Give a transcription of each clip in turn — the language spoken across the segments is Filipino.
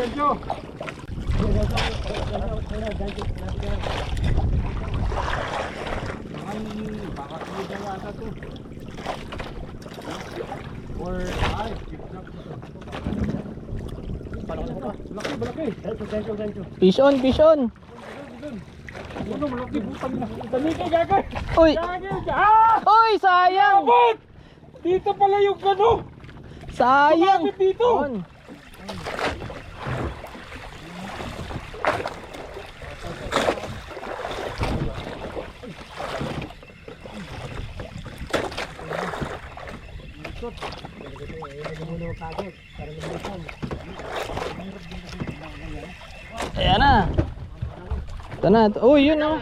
gancho. Baka hindi na yata to. Or ay, malaki. Gancho. Fish on, fish on. Ano, malaki butang na. Dali kay gagay. Uy! Ah! Uy, sayang! Abot! Dito pala yung gano. Sayang! Sumabit dito. On. Ayan na. Ito na. Uy, yun oh.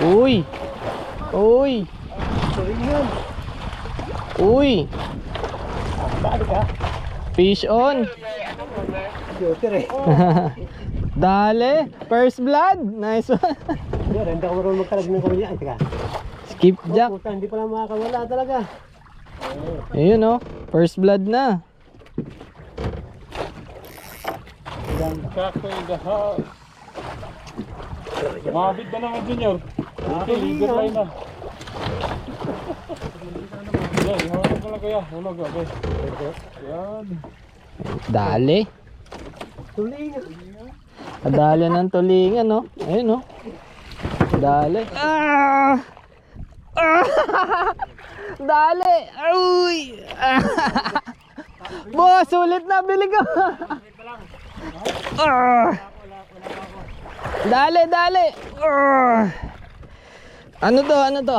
Uy. Uy. Uy. Fish on. Dale. First blood. Nice one. Hindi ako marunong magkalag ng kamilya. Skip jack. Puta, hindi pala makakawala talaga. Ayun oh. First blood na. Kakto in the house. Mabit na naman Junior. Okay, leader line na. Yan, ihawag ko lang kaya. Hulog, okay. Yan. Dale. Tulingan. Dale ng tulingan no. Ayun oh. Dale. Ah! Ah! Dale. Uy. Boss, sulit na bili ko. Ah! Dale, dale. Ah! Ano to? Ano to?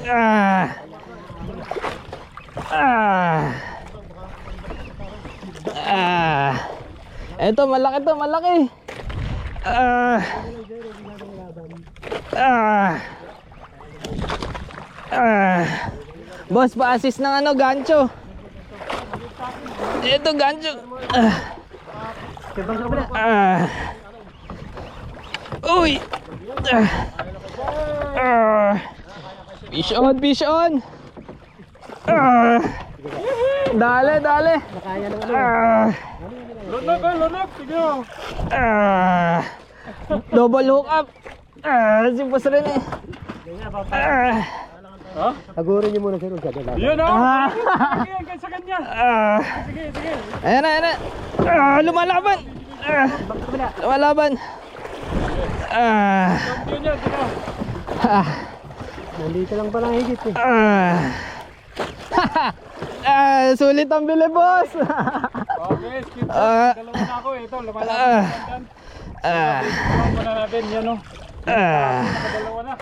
Ah! Ah! Ah! Eto, malaki to, malaki. Ah! Ah! Ah! Boss, pa-assist ng ano, gancho. Ito, gancho. Ah! Ah! Uy! Ah! Ah! Fish on, fish on! Ah! Dale, dale! Ah! Lunok, sige o. Ah! Double hook up! Ah! Simpos rin eh! Ah! Ha? Tagurin niyo muna sir. Yan o. Ah! Sige, sa kanya. Ah! Sige. Ayan na, ayan na! Ah! Lumalaban! Ah! Lumalaban! Ah! Champion yan, sige. Ah! Nandito lang pala higit eh. Ah! Ah! Sulit ang bili, boss! Okay, skip Ah. dalawa na ako. Ito, laban Ah. natin. Ah! Laban na natin, yan o. Ah! Dalawa na.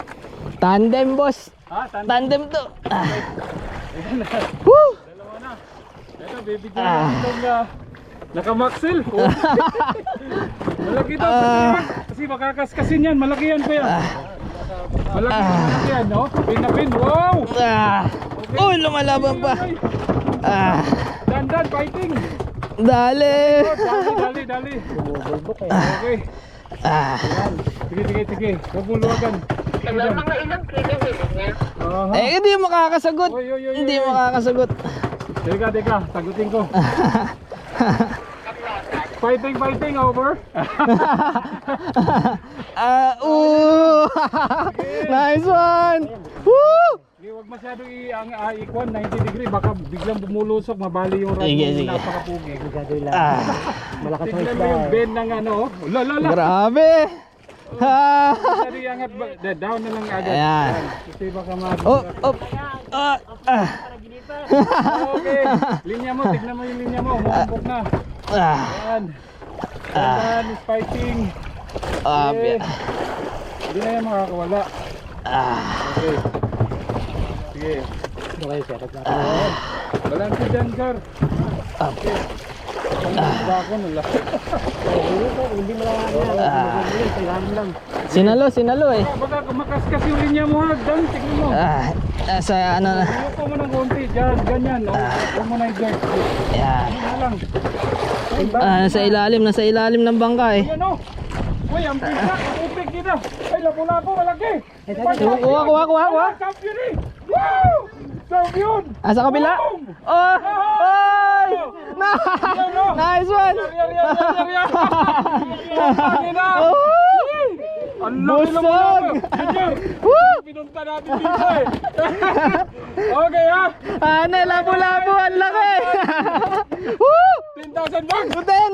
Tandem, boss! Ha, tanda. Tandem to! Ah! Woo! Dalawa na. Ito, bibigyan natin itong naka-maxil. Malaki ito. Kasi makakaskasin yan. Malaki yan kuya. Malaki yan, no? Pin na pin. Wow! Ah! Uy, lumalaban pa! Ah! Dan, fighting. Dali! Dali. Bumubulbok eh. Okay. Ah! Sige. Huwag mo luwagan. Mga ilang kilo niya? Eh, hindi makakasagot! Oy. Hindi makakasagot! Teka. Sagutin ko. Fighting, over. Ah! Nice one! Woo! Sige, huwag masyado i-ikwan, 90 degree. Baka biglang bumulusok, mabali yung rod Sige. mo. Napakapugi. Masyado lang. Ah! Malakas ang Tignan mo isda yung eh. bend ng ano. Lala. Grabe! Ha! Masyado iangat. Down na lang agad. Ayan. Kasi baka mag... Up! Ah! Ah! Okay. Linya mo, tignan mo yung linya mo. Umumpok na. Ah! Yan. Dandan is fighting. Ah! Okay. Hindi na yan makakawala. Ah! Okay. Sige. Okay sir. Balance dyan, sir. Okay. Bako nula. Hindi mo lang kailangan lang. Sinalo eh. Baka kumakaskas yung linya mo ha. Dan, tignan mo. Ah! Sa ano na. Ayoko mo ng konti. Dyan, ganyan. Huwag mo na i-jerk. Ayan. Ano lang. Ah! Nasa ilalim ng bangka eh. Yan o. Uy, ang pisa. Upik kita. Ay, lapo-lapo. Malaki. Kuha. Champion eh. Wow! Champion! Ah, sa kabila? Boom! Oh! Ay! Nice one! Ang laki ng Busog! Junior, pinunta natin dito eh. Okay ha? Ano, labo-labo, ang laki! Woo! 10,000 bucks! Buten!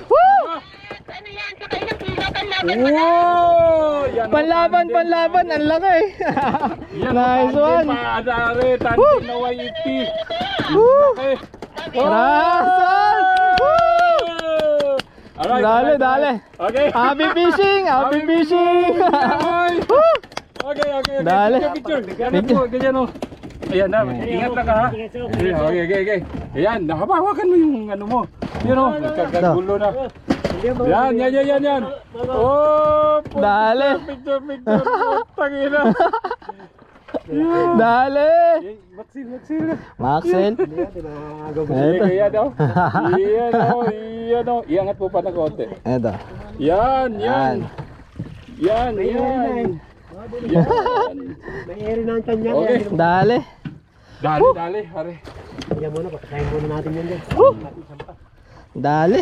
Woo! Ano yan? Saka ilang kilo kan laban mo na? Wow! Yan, Panlaban, panlaban, ang laki! Nice one! Paadari, tandem na 180. Woo! Okay. Rasan! Woo! Alright, Dale, dale! Okay. Happy fishing! Happy fishing! Woo! Okay. Dale. Picture. Ganyan po, ganyan o. Ayan na, ingat lang ka ha. Okay. Ayan, hawakan mo yung ano mo. Yun o, nagkagagulo na. Yan. Oh, Dale. Picture. Tangina. Dale! Maxil. Maxel? Eto. Yan o. Iangat po pa ng konti. Eto. Yan. May eri na ang kanya. Okay. Dale. Dali, hare. Kanya muna, papakain muna natin yan dyan. Dale.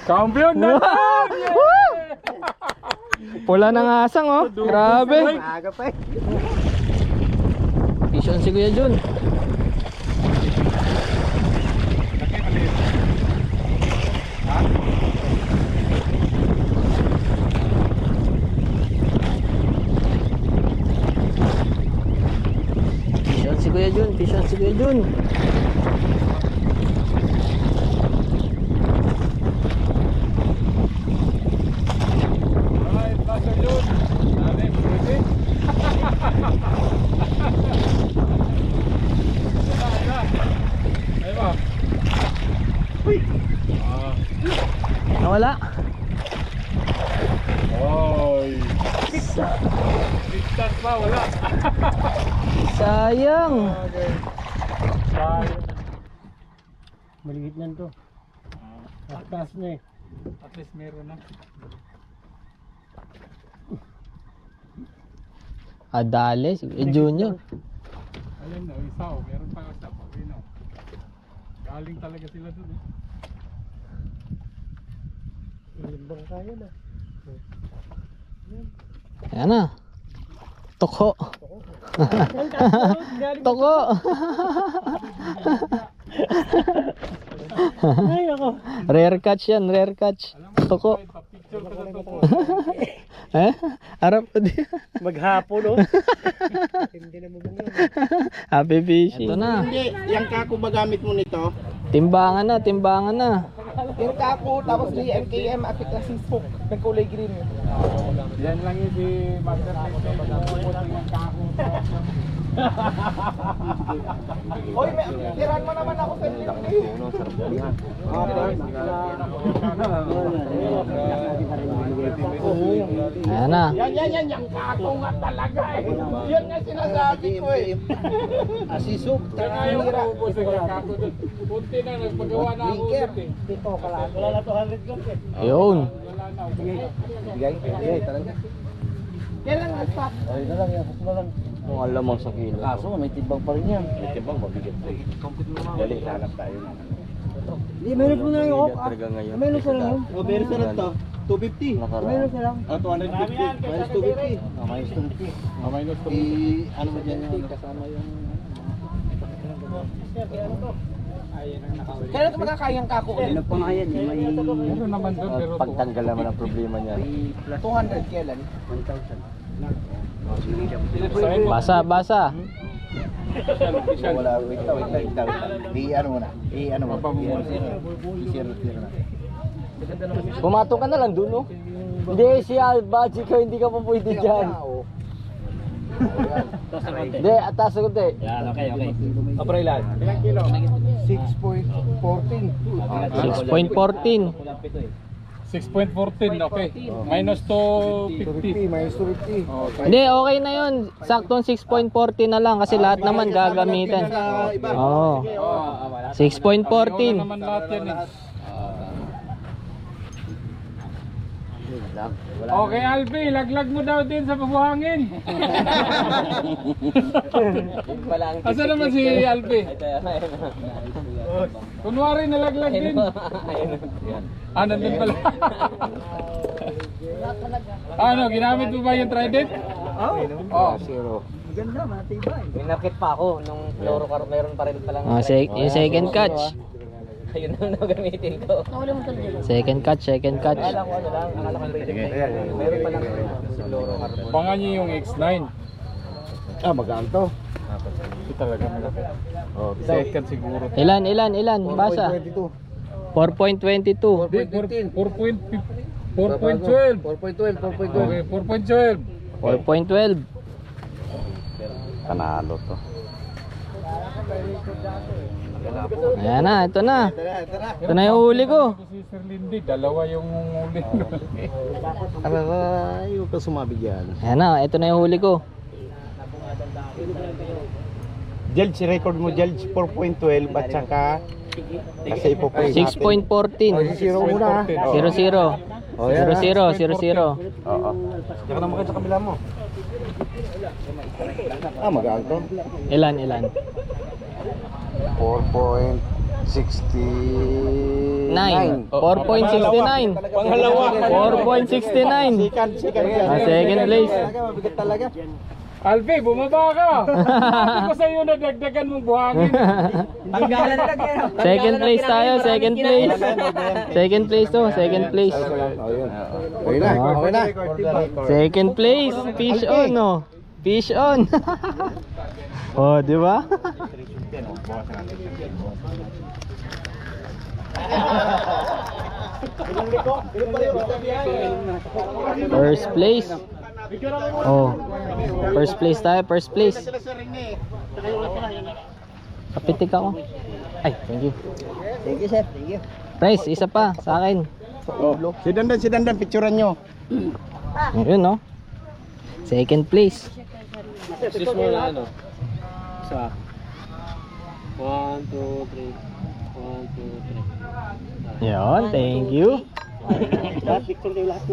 Kampiyon na! Woo! Pula ng asang oh. Grabe. Aga pa eh. Fish on si Kuya Jun. Fish on si Kuya Jun. Alright, Pastor Jun. Dali, pwede. Ayun ba? Nawala. Oy. Distance pa, wala. Sayang. Okay. Sayang. Maligit na to. Taas na eh. At least meron na. Adale si Kuya Junior. Alin na, isa o. Meron pa isa pa. Galing talaga sila dun eh. Ibang kaya na. Ayan na. Toko. Toko. Ay ako. Rare catch yan, rare catch. Toko. Pa-picture ko na to. Eh? Harap ko di. Maghapon oh. Hindi na magbunga. Happy fishing. Ito na. Hindi, yung kako ba gamit mo nito? Timbangan na, timbangan na. Yung kako, tapos may MKM at kasi spook ng kulay green. Yan lang yun si Master Neste. Puputin ang kako. Hoy, tiran mo naman ako sa lilang eh. Ayan na. Yan, yung kako nga talaga eh. Yan nga sinasabi ko eh. Asisok, Kaya nga yung maubos ang kako dun. Punti na, nagpagawa na ako dun eh. Dito ka lang. Wala na 200 lang eh. Ayun. Wala na. Bigay, talaga. Kailan nga stop? Ay na lang, yapos na lang. Kung alam mo sa kilo. Kaso may tibang pa rin yan. May tibang, mabigat po eh. Dali, hanap tayo na. Hindi, meron po na yung off. Meron sa lang yun. O, meron sa lang to. 250. Meron sa lang. 250. Minus 250. Minus 250. Minus to. Ano mo dyan yung kasama yung... Kailan ito makakayang kako ulit? Ano pa nga yan? May Meron naman dun pero Pagtanggal naman ang problema niya. 200 kailan? 1,000. Basa, basa. Wala, wait lang. I-ano mo na. I-ano mo. I-share na. Pumato ka na lang dun, no? Hindi, si Albaji ka, hindi ka pa pwede dyan. Hindi, atas ko te. Yan, okay. Kapre ilan? 6.14. 6.14. 6.14, okay. Minus 250. Minus 250. Okay. Hindi, okay na yun. Saktong 6.14 na lang kasi lahat naman gagamitin. Oo. 6.14. Wala naman lahat yan eh. Okay, Alfie, laglag mo daw din sa pabuhangin. Asa naman si Alfie? Kunwari nalaglag din. Ah, nandun pala. Ano, ginamit mo ba yung trident? Oh. Ganda, matibay. Minakit pa ako nung fluorocar, meron pa rin palang. Oh, yung second catch. Ayun ang gagamitin ko. Second catch. Akala ko ano lang, akala ko meron pa lang fluorocar. Pangan niyo yung X9. Ah, magkano to? Ito talaga malaki. Oh, second siguro. Ilan? Basa. 4.22. 4.12. 4.12. Okay, 4.12. 4.12. Panalo to. Ayan na, ito na. Ito na yung huli ko. Si Sir Lindy, dalawa yung huli. Aray, huwag ka sumabi dyan. Ayan na, ito na yung huli ko. Judge, record mo Judge 4.12 at saka kasi ipopoy 6.14. Zero muna. 0-0. Oh, yan. 0-0. Oo. Diyan ka na makita sa kabila mo. Ah, magkano to? Ilan? 4.69. 4.69. Pangalawa. 4.69. Second place. Mabigat talaga. Alfie, bumaba ka! Sabi ko sa'yo na dagdagan mong buhangin. Tanggalan na lang yan. Second place tayo, second place. Second place to, second place. Okay na, okay na. Second place, fish on, no? Fish on. Oh, di ba? First place. Oh. First place tayo, first place. Kapitik ako. Ay, thank you. Thank you, sir. Thank you. Price, isa pa sa akin. Oh, si Dandan, picturean nyo. Ayun, no? Second place. Sis mo na ano? Isa. 1, 2, 3. 1, 2, 3. Yun, thank you. Picture kayo lahat.